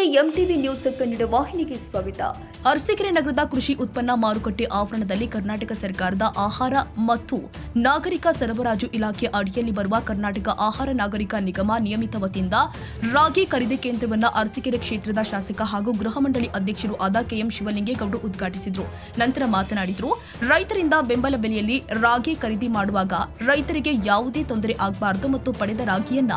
MTV news Kannada ವಾಹಿನಿಗೆ ಸ್ವಾಗತ. ಅರಸೀಕೆರೆ ನಗರದ ಕೃಷಿ ಉತ್ಪನ್ನ ಮಾರುಕಟ್ಟೆ ಆವರಣದಲ್ಲಿ ಕರ್ನಾಟಕ ಸರ್ಕಾರದ ಆಹಾರ ಮತ್ತು ನಾಗರಿಕ ಸರಬರಾಜು ಇಲಾಖೆ ಅಡಿಯಲ್ಲಿ ಬರುವ ಕರ್ನಾಟಕ ಆಹಾರ ನಾಗರಿಕ ನಿಗಮ ನಿಯಮಿತ ವತಿಯಿಂದ ರಾಗಿ ಖರೀದಿ ಕೇಂದ್ರವನ್ನು ಅರಸೀಕೆರೆ ಕ್ಷೇತ್ರದ ಶಾಸಕ ಹಾಗೂ ಗೃಹ ಮಂಡಳಿ ಅಧ್ಯಕ್ಷರು ಆದ ಕೆಎಂ ಶಿವಲಿಂಗೇಗೌಡರು ಉದ್ಘಾಟಿಸಿದರು. ನಂತರ ಮಾತನಾಡಿದರು, ರೈತರಿಂದ ಬೆಂಬಲ ಬೆಲೆಯಲ್ಲಿ ರಾಗಿ ಖರೀದಿ ಮಾಡುವಾಗ ರೈತರಿಗೆ ಯಾವುದೇ ತೊಂದರೆ ಆಗಬಾರದು ಮತ್ತು ಪಡೆದ ರಾಗಿಯನ್ನ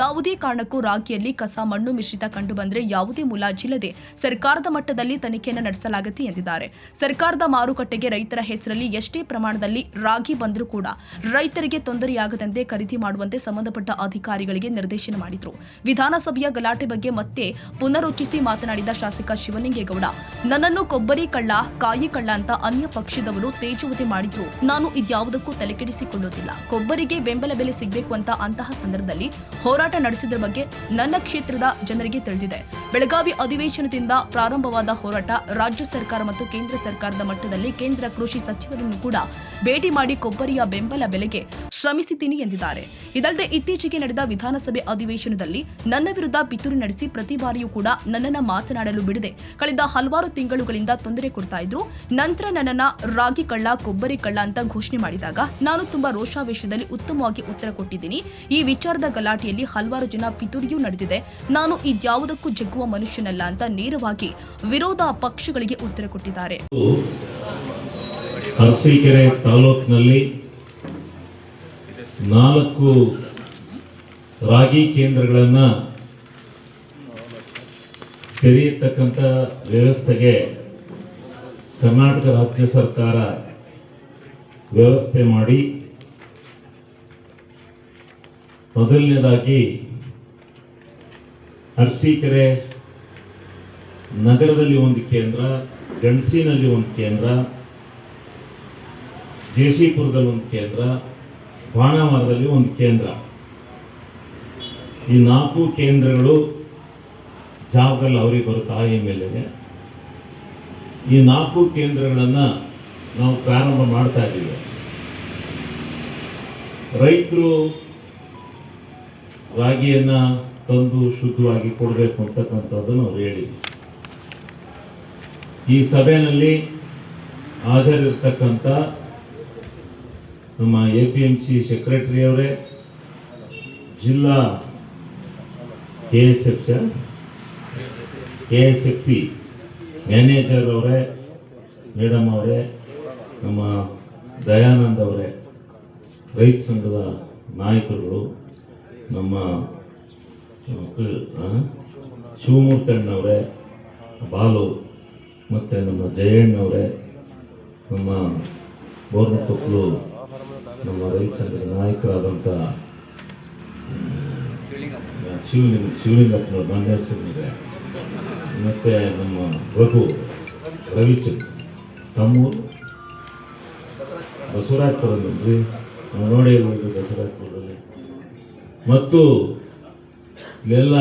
ಯಾವುದೇ ಕಾರಣಕ್ಕೂ ರಾಗಿಯಲ್ಲಿ ಕಸ ಮಣ್ಣು ಮಿಶ್ರಿತ ಕಂಡು ಬಂದರೆ ಯಾವುದೇ ಮುಲಾಜಿಲ್ಲದೆ ಸರ್ಕಾರದ ಮಟ್ಟದಲ್ಲಿ ತನಿಖೆಯನ್ನು ನಡೆಸಲಾಗುತ್ತೆ ಎಂದಿದ್ದಾರೆ. ಸರ್ಕಾರದ ಮಾರುಕಟ್ಟೆಗೆ ರೈತರ ಹೆಸರಲ್ಲಿ ಎಷ್ಟೇ ಪ್ರಮಾಣದಲ್ಲಿ ರಾಗಿ ಬಂದರೂ ಕೂಡ ರೈತರಿಗೆ ತೊಂದರೆಯಾಗದಂತೆ ಖರೀದಿ ಮಾಡುವಂತೆ ಸಂಬಂಧಪಟ್ಟ ಅಧಿಕಾರಿಗಳಿಗೆ ನಿರ್ದೇಶನ ಮಾಡಿದರು. ವಿಧಾನಸಭೆಯ ಗಲಾಟೆ ಬಗ್ಗೆ ಮತ್ತೆ ಪುನರುಚ್ಚರಿಸಿ ಮಾತನಾಡಿದ ಶಾಸಕ ಶಿವಲಿಂಗೇಗೌಡ, ನನ್ನನ್ನು ಕೊಬ್ಬರಿ ಕಳ್ಳ, ಕಾಯಿ ಕಳ್ಳ ಅಂತ ಅನ್ಯ ಪಕ್ಷದವರು ತೇಜುವಧೆ ಮಾಡಿದ್ರು. ನಾನು ಇದ್ಯಾವುದಕ್ಕೂ ತಲೆಕೆಡಿಸಿಕೊಳ್ಳುವುದಿಲ್ಲ. ಕೊಬ್ಬರಿಗೆ ಬೆಂಬಲ ಬೆಲೆ ಸಿಗಬೇಕು ಅಂತ ಅಂತಹ ಸಂದರ್ಭದಲ್ಲಿ ಹೋರಾಟ ನಡೆಸಿದ ಬಗ್ಗೆ ನನ್ನ ಕ್ಷೇತ್ರದ ಜನರಿಗೆ ತಿಳಿದಿದೆ. ಬೆಳಗಾವಿ ಅಧಿವೇಶನದಿಂದ ಪ್ರಾರಂಭವಾದ ಹೋರಾಟ ರಾಜ್ಯ ಸರ್ಕಾರ ಮತ್ತು ಕೇಂದ್ರ ಸರ್ಕಾರದ ಮಟ್ಟದಲ್ಲಿ ಕೇಂದ್ರ ಕೃಷಿ ಸಚಿವರನ್ನು ಕೂಡ ಭೇಟಿ ಮಾಡಿ ಕೊಬ್ಬರಿಯ ಬೆಂಬಲ ಬೆಲೆಗೆ ಶ್ರಮಿಸಿದ್ದೀನಿ ಎಂದಿದ್ದಾರೆ. ಇದಲ್ಲದೆ ಇತ್ತೀಚೆಗೆ ನಡೆದ ವಿಧಾನಸಭೆ ಅಧಿವೇಶನದಲ್ಲಿ ನನ್ನ ವಿರುದ್ಧ ಪಿತೂರಿ ನಡೆಸಿ ಪ್ರತಿ ಬಾರಿಯೂ ಕೂಡ ನನ್ನನ್ನು ಮಾತನಾಡಲು ಬಿಡದೆ ಕಳೆದ ಹಲವಾರು ತಿಂಗಳುಗಳಿಂದ ತೊಂದರೆ ಕೊಡ್ತಾ ಇದ್ರು. ನಂತರ ನನ್ನನ್ನ ರಾಗಿ ಕಳ್ಳ, ಕೊಬ್ಬರಿ ಕಳ್ಳ ಅಂತ ಘೋಷಣೆ ಮಾಡಿದಾಗ ನಾನು ತುಂಬಾ ರೋಷಾವೇಶದಲ್ಲಿ ಉತ್ತಮವಾಗಿ ಉತ್ತರ ಕೊಟ್ಟಿದ್ದೀನಿ. ಈ ವಿಚಾರದ ಗಲಾಟೆಯಲ್ಲಿ ಹಲವಾರು ಜನ ಪಿತೂರಿಯೂ ನಡೆದಿದೆ. ನಾನು ಇದ್ಯಾವುದಕ್ಕೂ ಜಗ್ಗುವ ಮನುಷ್ಯನಲ್ಲ ಅಂತ ನೇರವಾಗಿ ವಿರೋಧ ಪಕ್ಷಗಳಿಗೆ ಉತ್ತರ ಕೊಟ್ಟಿದ್ದಾರೆ. ಅರಸೀಕೆರೆ ತಾಲೂಕಿನಲ್ಲಿ 4 ರಾಗಿ ಕೇಂದ್ರಗಳನ್ನ ತೆರೆಯತಕ್ಕಂಥ ವ್ಯವಸ್ಥೆಗೆ ಕರ್ನಾಟಕ ರಾಜ್ಯ ಸರ್ಕಾರ ವ್ಯವಸ್ಥೆ ಮಾಡಿ, ಮೊದಲನೇದಾಗಿ ಅರಸೀಕೆರೆ ನಗರದಲ್ಲಿ ಒಂದು ಕೇಂದ್ರ, ಗಣಸಿನಲ್ಲಿ ಒಂದು ಕೇಂದ್ರ, ಜೇಸಿಪುರದಲ್ಲಿ ಒಂದು ಕೇಂದ್ರ, ಬಾಣಾವರದಲ್ಲಿ ಒಂದು ಕೇಂದ್ರ. ಈ 4 ಕೇಂದ್ರಗಳು ಜಾಗದಲ್ಲಿ ಅವರಿಗೆ ಬರುತ್ತೆ MLAಗೆ. ಈ 4 ಕೇಂದ್ರಗಳನ್ನು ನಾವು ಪ್ರಾರಂಭ ಮಾಡ್ತಾ ಇದ್ದೀವಿ. ರೈತರು ರಾಗಿಯನ್ನು ತಂದು ಶುದ್ಧವಾಗಿ ಕೊಡಬೇಕು ಅಂತಕ್ಕಂಥದ್ದನ್ನು ಅವ್ರು ಹೇಳಿ, ಈ ಸಭೆಯಲ್ಲಿ ಹಾಜರಿರ್ತಕ್ಕಂಥ ನಮ್ಮ APMC ಸೆಕ್ರೆಟರಿ ಅವರೇ, ಜಿಲ್ಲಾ KSFC ಮ್ಯಾನೇಜರ್ ಅವರೇ, ಮೇಡಮ್ ಅವರೇ, ನಮ್ಮ ದಯಾನಂದ್ ಅವರೇ, ರೈತ ಸಂಘದ ನಾಯಕರುಗಳು, ನಮ್ಮ ಶಿವಮೂರ್ತಣ್ಣವರೇ, ಬಾಲು, ಮತ್ತು ನಮ್ಮ ಜಯಣ್ಣವರೇ, ನಮ್ಮ ಬೋರ್ನಕೊಪ್ಪಲು ನಮ್ಮ ರೈತ ಸಂಘದ ನಾಯಕರಾದಂಥ ಶಿವಲಿಂಗಪ್ಪನವ್ರು, ಮಂಡ್ಯಸರಿದ್ದಾರೆ, ಮತ್ತು ನಮ್ಮ ರವಿಚಂದ್ರ ತಮ್ಮೂರು, ಬಸವರಾಜಪುರದಲ್ಲಿ ನಾವು ನೋಡೇ ಇರ್ಬೋದು, ಬಸವರಾಜಪುರದಲ್ಲಿ, ಮತ್ತು ಇಲ್ಲೆಲ್ಲ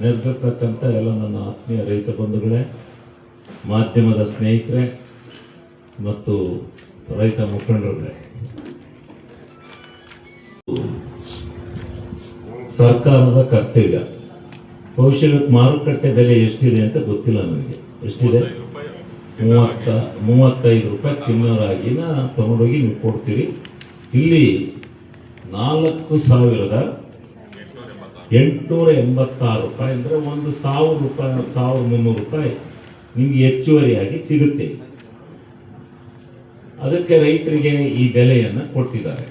ನೆರೆದಿರ್ತಕ್ಕಂಥ ಎಲ್ಲ ನನ್ನ ಆತ್ಮೀಯ ರೈತ ಬಂಧುಗಳೇ, ಮಾಧ್ಯಮದ ಸ್ನೇಹಿತರೆ ಮತ್ತು ರೈತ ಮುಖಂಡರುಗಳೇ, ಸರ್ಕಾರದ ಕರ್ತವ್ಯ. ಬಹುಶಃ ಮಾರುಕಟ್ಟೆ ಬೆಲೆ ಎಷ್ಟಿದೆ ಅಂತ ಗೊತ್ತಿಲ್ಲ ನನಗೆ. ಎಷ್ಟಿದೆ? 35 ರೂಪಾಯಿ ತಿನ್ನೋರಾಗಿನ ತಗೊಂಡೋಗಿ ನೀವು ಕೊಡ್ತೀರಿ. ಇಲ್ಲಿ 4,886 ರೂಪಾಯಿ ಅಂದರೆ 1,000 ರೂಪಾಯಿ, 1,300 ರೂಪಾಯಿ ನಿಮಗೆ ಹೆಚ್ಚುವರಿಯಾಗಿ ಸಿಗುತ್ತೆ. ಅದಕ್ಕೆ ರೈತರಿಗೆ ಈ ಬೆಲೆಯನ್ನು ಕೊಟ್ಟಿದ್ದಾರೆ.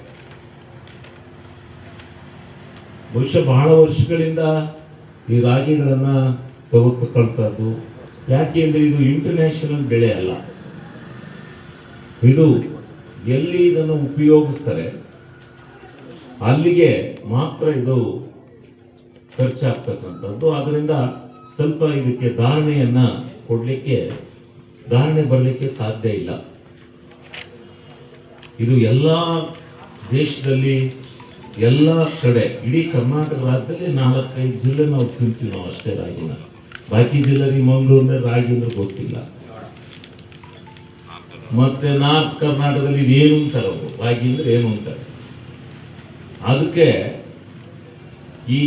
ಬಹುಶಃ ಬಹಳ ವರ್ಷಗಳಿಂದ ಈ ರಾಗಿಗಳನ್ನು ತಗೊಳ್ತಕ್ಕಂಥದ್ದು. ಯಾಕೆ ಅಂದರೆ ಇದು ಇಂಟರ್ನ್ಯಾಷನಲ್ ಬೆಳೆ ಅಲ್ಲ. ಇದು ಎಲ್ಲಿ ಇದನ್ನು ಉಪಯೋಗಿಸ್ತಾರೆ ಅಲ್ಲಿಗೆ ಮಾತ್ರ ಇದು ಖರ್ಚಾಗ್ತಕ್ಕಂಥದ್ದು. ಅದರಿಂದ ಸ್ವಲ್ಪ ಇದಕ್ಕೆ ಧಾರಣೆ ಬರಲಿಕ್ಕೆ ಸಾಧ್ಯ ಇಲ್ಲ. ಇದು ಎಲ್ಲ ದೇಶದಲ್ಲಿ, ಎಲ್ಲ ಕಡೆ, ಇಡೀ ಕರ್ನಾಟಕ ರಾಜ್ಯದಲ್ಲಿ 4-5 ಜಿಲ್ಲೆ ನಾವು ತಿಂತೀವಿ ನಾವು ಅಷ್ಟೇ ರಾಗಿನ. ಬಾಕಿ ಜಿಲ್ಲೆಗೆ ಮಂಗಳೂರಿನ ರಾಗಿ ಅಂದ್ರೆ ಗೊತ್ತಿಲ್ಲ. ಮತ್ತೆ ನಾರ್ತ್ ಕರ್ನಾಟಕದಲ್ಲಿ ಇದೇನು ಅಂತಾರೆ, ರಾಗಿ ಅಂದ್ರೆ ಏನು ಅಂತಾರೆ. ಅದಕ್ಕೆ ಈ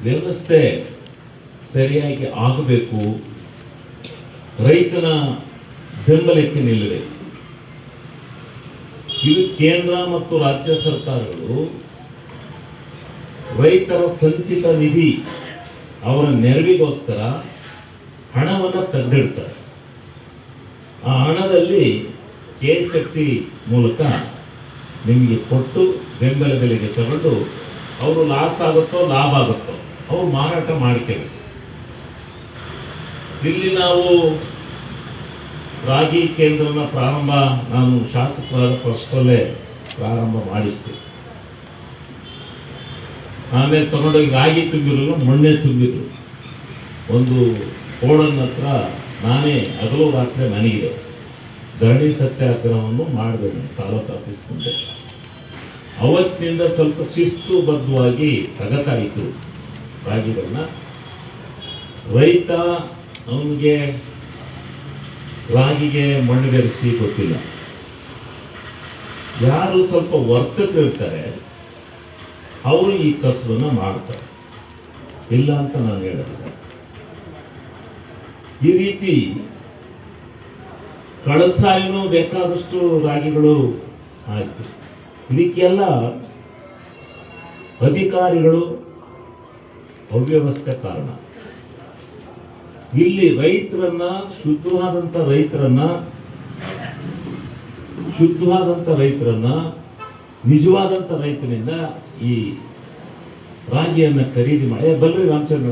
ವ್ಯವಸ್ಥೆ ಸರಿಯಾಗಿ ಆಗಬೇಕು, ರೈತನ ಬೆಂಬಲಕ್ಕೆ ನಿಲ್ಲಬೇಕು. ಇದು ಕೇಂದ್ರ ಮತ್ತು ರಾಜ್ಯ ಸರ್ಕಾರಗಳು ರೈತರ ಸಂಚಿತ ನಿಧಿ ಅವರ ನೆರವಿಗೋಸ್ಕರ ಹಣವನ್ನು ತೆಗೆದಿಡ್ತಾರೆ. ಆ ಹಣದಲ್ಲಿ KSFC ಮೂಲಕ ನಿಮಗೆ ಕೊಟ್ಟು ಬೆಂಬಲ ಬೆಲೆಗೆ ತಗೊಂಡು ಅವರು ಲಾಸ್ ಆಗುತ್ತೋ ಲಾಭ ಆಗುತ್ತೋ ಅವರು ಮಾರಾಟ ಮಾಡ್ಕೊಳ್ಳಿ. ಇಲ್ಲಿ ನಾವು ರಾಗಿ ಕೇಂದ್ರನ ನಾನು ಶಾಸಕರಾದ ಫಸ್ಟಲ್ಲೇ ಪ್ರಾರಂಭ ಮಾಡಿಸ್ತೀವಿ. ಆಮೇಲೆ ತಗೊಂಡೋಗಿ ರಾಗಿ ತುಂಬಿದ್ರು, ಮೊನ್ನೆ ತುಂಬಿದ್ರು. ಒಂದು ಕೋಡನ್ ಹತ್ರ ನಾನೇ ಹಗಲು ರಾತ್ರಿ ಮನೆಗಿದೆ ಧರಣಿ ಸತ್ಯಾಗ್ರಹವನ್ನು ಮಾಡಿದೆ ತಾಲೂಕು ಆಫೀಸ್ ಮುಂದೆ. ಅವತ್ತಿನಿಂದ ಸ್ವಲ್ಪ ಶಿಸ್ತುಬದ್ಧವಾಗಿ ತಗತಾಯಿತು ರಾಗಿಗಳನ್ನ. ರೈತ ಅವನಿಗೆ ರಾಗಿಗೆ ಮಣ್ಣು ಬೆರೆಸಿ ಗೊತ್ತಿಲ್ಲ. ಯಾರು ಸ್ವಲ್ಪ ವರ್ತಕರಿರ್ತಾರೆ ಅವರು ಈ ಕಸಬನ್ನು ಮಾಡ್ತಾರೆ, ಇಲ್ಲ ಅಂತ ನಾನು ಹೇಳಲ್ಲ. ಈ ರೀತಿ ಕಳೆದ ಸಾಲಿನೂ ಬೇಕಾದಷ್ಟು ರಾಗಿಗಳು ಆಯಿತು. ಇದಕ್ಕೆಲ್ಲ ಅಧಿಕಾರಿಗಳು ಅವ್ಯವಸ್ಥೆ ಕಾರಣ. ಇಲ್ಲಿ ರೈತರನ್ನ ಶುದ್ಧವಾದಂಥ ರೈತರನ್ನ ನಿಜವಾದಂಥ ರೈತನಿಂದ ಈ ರಾಗಿಯನ್ನು ಖರೀದಿ ಮಾಡಿ ಬಲ್ರಿ ರಾಮಚಂದ್ರ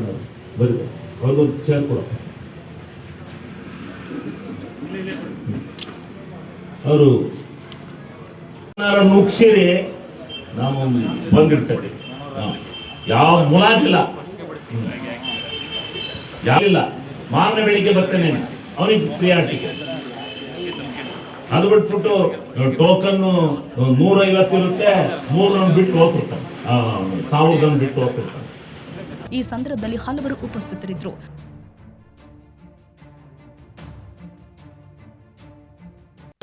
ಬರೀ ಅವ್ರಿಗೊಂದು ಚೇರ್ ಕೊಡ. ಅವರು ನುಗ್ಸಿರಿ ನಾವು ಬಂದಿರ್ತೇವೆ. ಯಾವ ಮುಲಾಜಿಲ್ಲ, ಯಾವಿಲ್ಲ. ಮಾರನೇ ಬೆಳಿಗ್ಗೆ ಬರ್ತೇನೆ ಅವನಿಗೆ ಪ್ರಿಯಾರಿಟಿಗೆ. ಅದು ಬಿಟ್ಬಿಟ್ಟು ಟೋಕನ್ 150 ಇರುತ್ತೆ, 3 ರನ್ ಬಿಟ್ಟು ಹೋಗ್ತಿರ್ತಾನೆ, 1000 ರನ್ ಬಿಟ್ಟು ಹೋಗ್ತಿರ್ತಾನೆ. ಈ ಸಂದರ್ಭದಲ್ಲಿ ಹಲವರು ಉಪಸ್ಥಿತರಿದ್ದರು.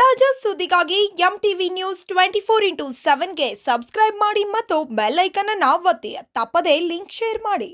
ತಾಜಾ ಸುದ್ದಿಗಾಗಿ MTV ನ್ಯೂಸ್ 24/7ಗೆ ಸಬ್ಸ್ಕ್ರೈಬ್ ಮಾಡಿ ಮತ್ತು ಬೆಲ್ ಐಕಾನ್ ಅನ್ನು ಒತ್ತಿ. ತಪ್ಪದೇ ಲಿಂಕ್ ಶೇರ್ ಮಾಡಿ.